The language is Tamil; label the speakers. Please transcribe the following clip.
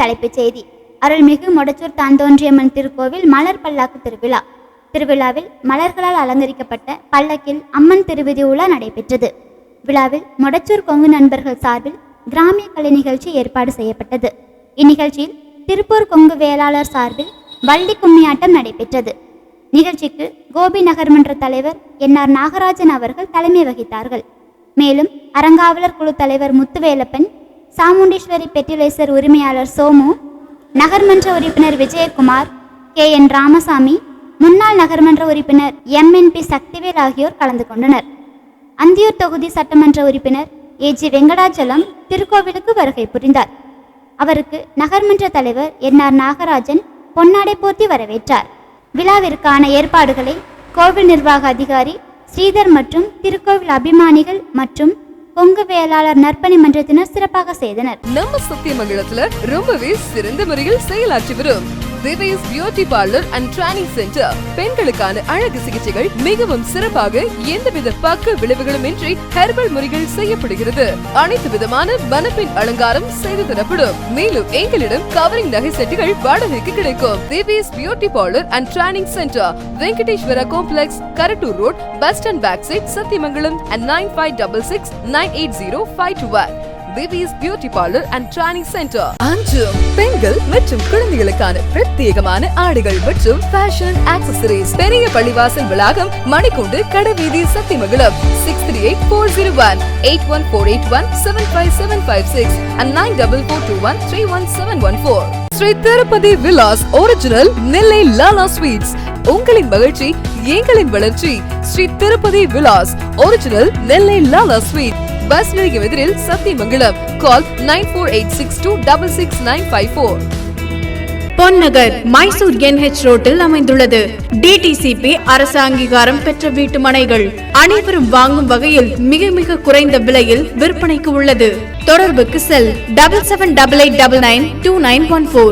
Speaker 1: தலைப்புச் செய்தி. அருள்மிகு மொடச்சூர் தாந்தோன்றியம்மன் திருக்கோவில் மலர் பல்லாக்கு திருவிழா. திருவிழாவில் மலர்களால் அலங்கரிக்கப்பட்ட பல்லக்கில் அம்மன் திருவிதி உலா நடைபெற்றது. விழாவில் மொடச்சூர் கொங்கு நண்பர்கள் சார்பில் கிராமிய கலை நிகழ்ச்சி ஏற்பாடு செய்யப்பட்டது. இந்நிகழ்ச்சியில் திருப்பூர் கொங்கு வேளாளர் சார்பில் வள்ளி கும்மியாட்டம் நடைபெற்றது. நிகழ்ச்சிக்கு கோபி நகர்மன்ற தலைவர் NR நாகராஜன் அவர்கள் தலைமை வகித்தார்கள். மேலும் அறங்காவலர் குழு தலைவர் முத்துவேலப்பன், சாமுண்டீஸ்வரி பெட்டிலேசர் உரிமையாளர் சோமு, நகர்மன்ற உறுப்பினர் விஜயகுமார், KN ராமசாமி, முன்னாள் நகர்மன்ற உறுப்பினர் MNP சக்திவேல் ஆகியோர் கலந்து கொண்டனர். அந்தியூர் தொகுதி சட்டமன்ற உறுப்பினர் AG வெங்கடாச்சலம் திருக்கோவிலுக்கு வருகை புரிந்தார். அவருக்கு நகர்மன்ற தலைவர் NR நாகராஜன் பொன்னாடை போர்த்தி வரவேற்றார். விழாவிற்கான ஏற்பாடுகளை கோவில் நிர்வாக அதிகாரி ஸ்ரீதர் மற்றும் திருக்கோவில் அபிமானிகள் மற்றும் கொங்கு வேளாளர் நற்பணி மன்றத்தினர் சிறப்பாக செய்தனர்.
Speaker 2: நம்ம சத்தியமங்கலத்துல ரொம்பவே சிறந்த முறையில் செயலாற்றி வரும் திவேஸ் beauty parlour and training centre பெண்களுக்கான அழகு சிகிச்சைகள் மிகவும் சிறப்பாக எந்தவித பக்க விளைவுகளும் இன்றி ஹெர்பல் முறைகள் செய்யப்படுகிறது. அனைத்து விதமான மணப்பெண் அலங்காரம் செய்து தரப்படும். மேலும் எங்களிடம் கவரிங் நகை செட்டுகள் வாடகைக்கு கிடைக்கும். திவேஸ் beauty parlour and training centre, Venkateswara complex, Karattur road, bus stand back side, Sathyamangalam and 9566980521. திவேஸ் beauty parlour and training centre. அஞ்சும் பெண்கள் மற்றும் குழந்தைகளுக்கான பிரத்யேகமான ஆடைகள் மற்றும் ஃபேஷன் ஆக்சசரிஸ். பெரிய பள்ளிவாசல் வளாகம், மணிக்கூண்டு, கடைவீதி, Sathyamangalam. 638401 81481 75756 and 9442131714. Sri Tirupati Vilas original Nellai Lala sweets. உங்களின் மகிழ்ச்சி எங்களின் வளர்ச்சி. Sri Tirupati Vilas original Nellai Lala sweet, bus நிலையம் எதிரில், சத்தியமங்கலம். கால் 9486266954.
Speaker 3: பொன்னகர் மைசூர் NH ரோட்டில் அமைந்துள்ளது. DTCP அரசு அங்கீகாரம் பெற்ற வீட்டு மனைகள் அனைவரும் வாங்கும் வகையில் மிக மிக குறைந்த விலையில் விற்பனைக்கு உள்ளது. தொடர்புக்கு செல் 7788992914.